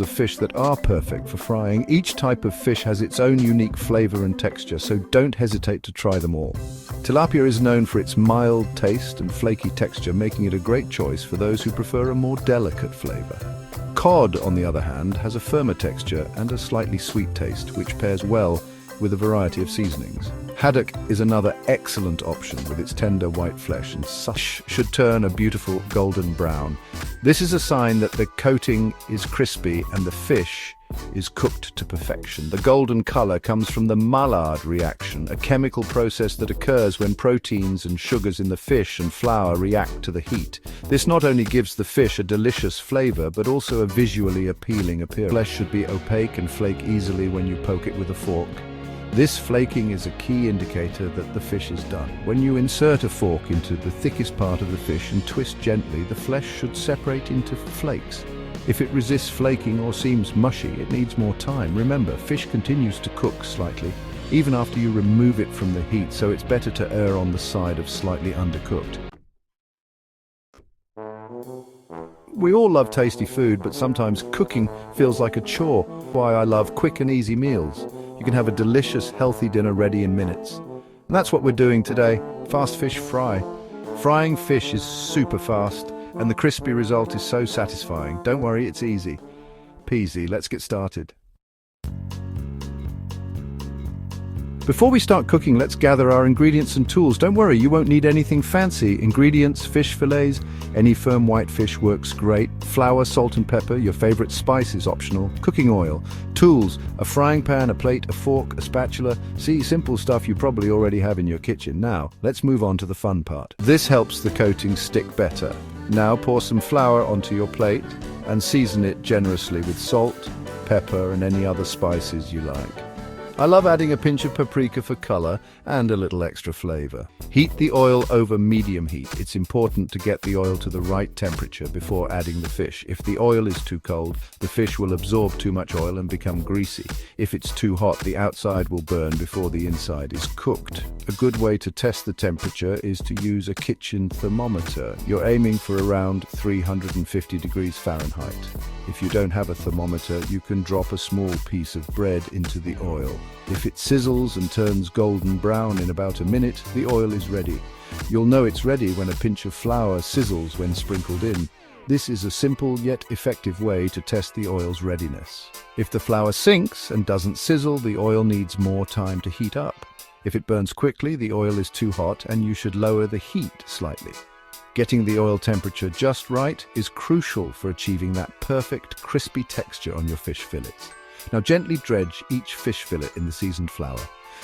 of fish that are perfect for frying. Each type of fish has its own unique flavor and texture, so don't hesitate to try them all. Tilapia is known for its mild taste and flaky texture, making it a great choice for those who prefer a more delicate flavor. Cod, on the other hand, has a firmer texture and a slightly sweet taste, which pairs well with a variety of seasonings. Haddock is another excellent option with its tender white flesh and should turn a beautiful golden brown. This is a sign that the coating is crispy and the fish is cooked to perfection. The golden color comes from the Maillard reaction, a chemical process that occurs when proteins and sugars in the fish and flour react to the heat. This not only gives the fish a delicious flavor, but also a visually appealing appearance. Flesh should be opaque and flake easily when you poke it with a fork. This flaking is a key indicator that the fish is done. When you insert a fork into the thickest part of the fish and twist gently, the flesh should separate into flakes. If it resists flaking or seems mushy, it needs more time. Remember, fish continues to cook slightly, even after you remove it from the heat, so it's better to err on the side of slightly undercooked. We all love tasty food, but sometimes cooking feels like a chore. That's why I love quick and easy meals. You can have a delicious, healthy dinner ready in minutes. And that's what we're doing today, fast fish fry. Frying fish is super fast, and the crispy result is so satisfying. Don't worry, it's easy peasy. Let's get started. Before we start cooking, let's gather our ingredients and tools. Don't worry, you won't need anything fancy. Ingredients: fish fillets, any firm white fish works great. Flour, salt and pepper, your favorite spice is optional. Cooking oil. Tools: a frying pan, a plate, a fork, a spatula. See, simple stuff you probably already have in your kitchen. Now, let's move on to the fun part. This helps the coating stick better. Now pour some flour onto your plate and season it generously with salt, pepper and any other spices you like. I love adding a pinch of paprika for color and a little extra flavor. Heat the oil over medium heat. It's important to get the oil to the right temperature before adding the fish. If the oil is too cold, the fish will absorb too much oil and become greasy. If it's too hot, the outside will burn before the inside is cooked. A good way to test the temperature is to use a kitchen thermometer. You're aiming for around 350 degrees Fahrenheit. If you don't have a thermometer, you can drop a small piece of bread into the oil. If it sizzles and turns golden brown in about a minute, the oil is ready. You'll know it's ready when a pinch of flour sizzles when sprinkled in. This is a simple yet effective way to test the oil's readiness. If the flour sinks and doesn't sizzle, the oil needs more time to heat up. If it burns quickly, the oil is too hot and you should lower the heat slightly. Getting the oil temperature just right is crucial for achieving that perfect crispy texture on your fish fillets. Now gently dredge each fish fillet in the seasoned flour.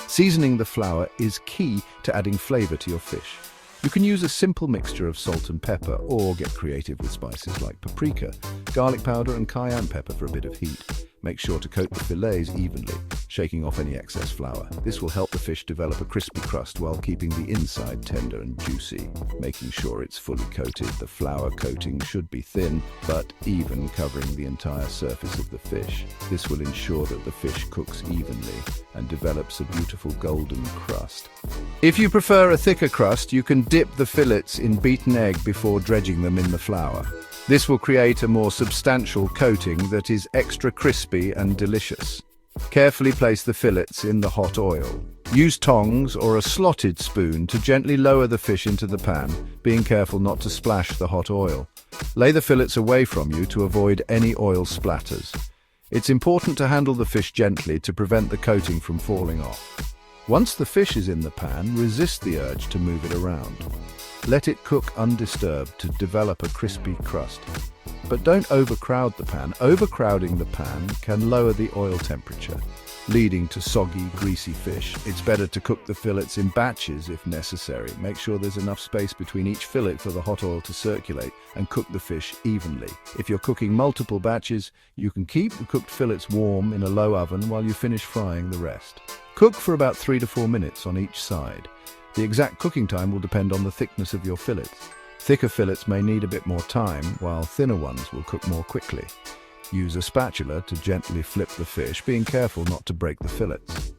Seasoning the flour is key to adding flavor to your fish. You can use a simple mixture of salt and pepper, or get creative with spices like paprika, garlic powder and cayenne pepper for a bit of heat. Make sure to coat the fillets evenly, shaking off any excess flour. This will help the fish develop a crispy crust while keeping the inside tender and juicy. Making sure it's fully coated, the flour coating should be thin but even, covering the entire surface of the fish. This will ensure that the fish cooks evenly and develops a beautiful golden crust. If you prefer a thicker crust, you can dip the fillets in beaten egg before dredging them in the flour. This will create a more substantial coating that is extra crispy and delicious. Carefully place the fillets in the hot oil. Use tongs or a slotted spoon to gently lower the fish into the pan, being careful not to splash the hot oil. Lay the fillets away from you to avoid any oil splatters. It's important to handle the fish gently to prevent the coating from falling off. Once the fish is in the pan, resist the urge to move it around. Let it cook undisturbed to develop a crispy crust. But don't overcrowd the pan. Overcrowding the pan can lower the oil temperature, leading to soggy, greasy fish. It's better to cook the fillets in batches if necessary. Make sure there's enough space between each fillet for the hot oil to circulate, and cook the fish evenly. If you're cooking multiple batches, you can keep the cooked fillets warm in a low oven while you finish frying the rest. Cook for about 3 to 4 minutes on each side. The exact cooking time will depend on the thickness of your fillets. Thicker fillets may need a bit more time, while thinner ones will cook more quickly. Use a spatula to gently flip the fish, being careful not to break the fillets.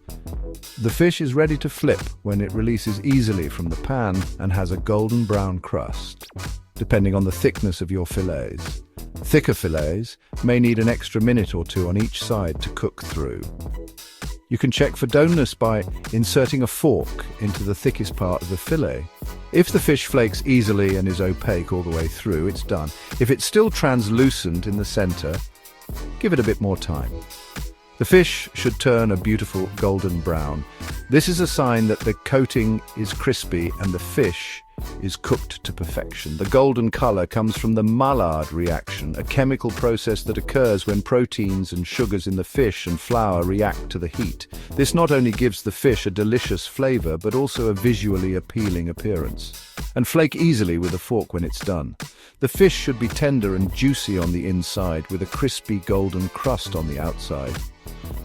The fish is ready to flip when it releases easily from the pan and has a golden brown crust. Depending on the thickness of your fillets, Thicker fillets may need an extra minute or two on each side to cook through. You can check for doneness by inserting a fork into the thickest part of the fillet. If the fish flakes easily and is opaque all the way through, it's done. If it's still translucent in the center, give it a bit more time. The fish should turn a beautiful golden brown. This is a sign that the coating is crispy and the fish is cooked to perfection. The golden color comes from the Maillard reaction, a chemical process that occurs when proteins and sugars in the fish and flour react to the heat. This not only gives the fish a delicious flavor, but also a visually appealing appearance. And flake easily with a fork when it's done. The fish should be tender and juicy on the inside, with a crispy golden crust on the outside.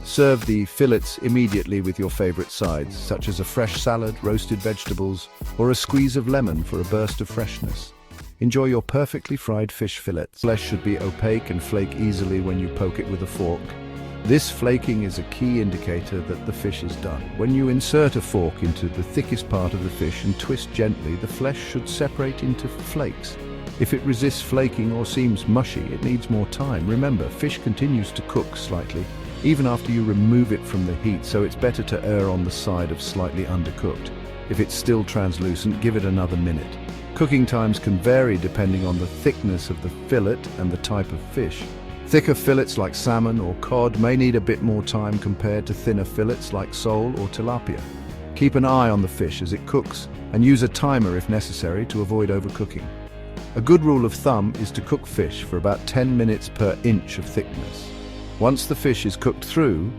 Serve the fillets immediately with your favorite sides, such as a fresh salad, roasted vegetables, or a squeeze of lemon for a burst of freshness. Enjoy your perfectly fried fish fillets. Flesh should be opaque and flake easily when you poke it with a fork. This flaking is a key indicator that the fish is done. When you insert a fork into the thickest part of the fish and twist gently, the flesh should separate into flakes. If it resists flaking or seems mushy, it needs more time. Remember, fish continues to cook slightly even after you remove it from the heat, so it's better to err on the side of slightly undercooked. If it's still translucent, give it another minute. Cooking times can vary depending on the thickness of the fillet and the type of fish. Thicker fillets like salmon or cod may need a bit more time compared to thinner fillets like sole or tilapia. Keep an eye on the fish as it cooks and use a timer if necessary to avoid overcooking. A good rule of thumb is to cook fish for about 10 minutes per inch of thickness. Once the fish is cooked through,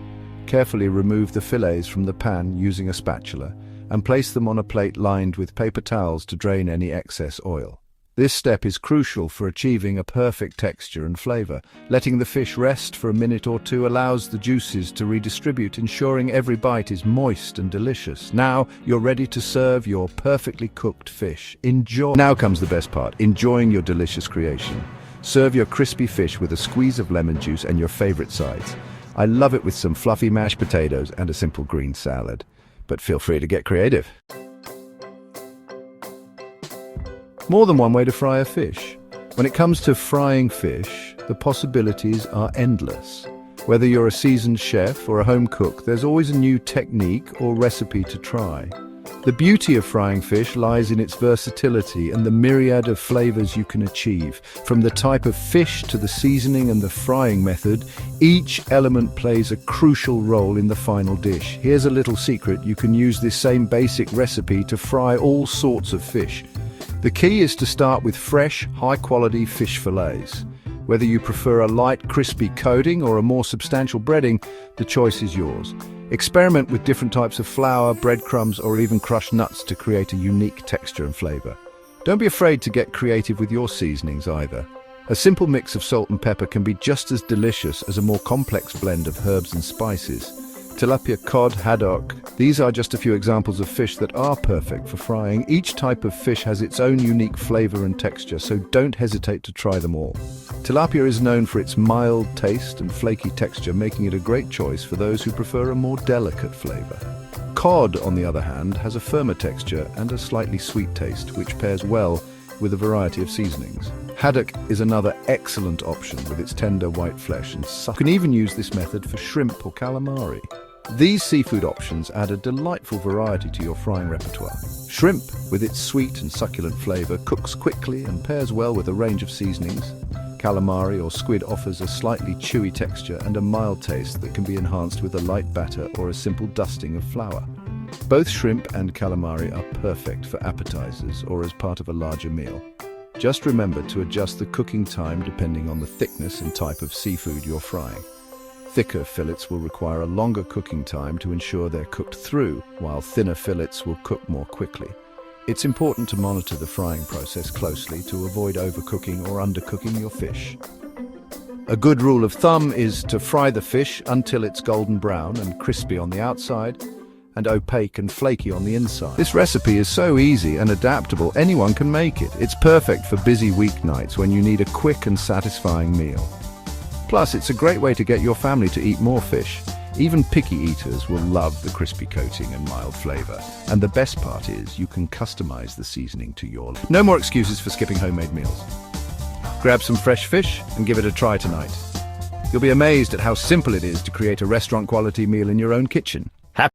carefully remove the fillets from the pan using a spatula and place them on a plate lined with paper towels to drain any excess oil. This step is crucial for achieving a perfect texture and flavor. Letting the fish rest for a minute or two allows the juices to redistribute, ensuring every bite is moist and delicious. Now you're ready to serve your perfectly cooked fish. Enjoy. Now comes the best part, enjoying your delicious creation. Serve your crispy fish with a squeeze of lemon juice and your favorite sides. I love it with some fluffy mashed potatoes and a simple green salad. But feel free to get creative. More than one way to fry a fish. When it comes to frying fish, the possibilities are endless. Whether you're a seasoned chef or a home cook, there's always a new technique or recipe to try. The beauty of frying fish lies in its versatility and the myriad of flavors you can achieve. From the type of fish to the seasoning and the frying method, each element plays a crucial role in the final dish. Here's a little secret: you can use this same basic recipe to fry all sorts of fish. The key is to start with fresh, high-quality fish fillets. Whether you prefer a light, crispy coating or a more substantial breading, the choice is yours. Experiment with different types of flour, breadcrumbs, or even crushed nuts to create a unique texture and flavor. Don't be afraid to get creative with your seasonings either. A simple mix of salt and pepper can be just as delicious as a more complex blend of herbs and spices. Tilapia, cod, haddock. These are just a few examples of fish that are perfect for frying. Each type of fish has its own unique flavor and texture, so don't hesitate to try them all. Tilapia is known for its mild taste and flaky texture, making it a great choice for those who prefer a more delicate flavor. Cod, on the other hand, has a firmer texture and a slightly sweet taste, which pairs well with a variety of seasonings. Haddock is another excellent option with its tender white flesh and supple. You can even use this method for shrimp or calamari. These seafood options add a delightful variety to your frying repertoire. Shrimp, with its sweet and succulent flavor, cooks quickly and pairs well with a range of seasonings. Calamari or squid offers a slightly chewy texture and a mild taste that can be enhanced with a light batter or a simple dusting of flour. Both shrimp and calamari are perfect for appetizers or as part of a larger meal. Just remember to adjust the cooking time depending on the thickness and type of seafood you're frying. Thicker fillets will require a longer cooking time to ensure they're cooked through, while thinner fillets will cook more quickly. It's important to monitor the frying process closely to avoid overcooking or undercooking your fish. A good rule of thumb is to fry the fish until it's golden brown and crispy on the outside and opaque and flaky on the inside. This recipe is so easy and adaptable, anyone can make it. It's perfect for busy weeknights when you need a quick and satisfying meal. Plus, it's a great way to get your family to eat more fish. Even picky eaters will love the crispy coating and mild flavor. And the best part is, you can customize the seasoning to your... No more excuses for skipping homemade meals. Grab some fresh fish and give it a try tonight. You'll be amazed at how simple it is to create a restaurant-quality meal in your own kitchen.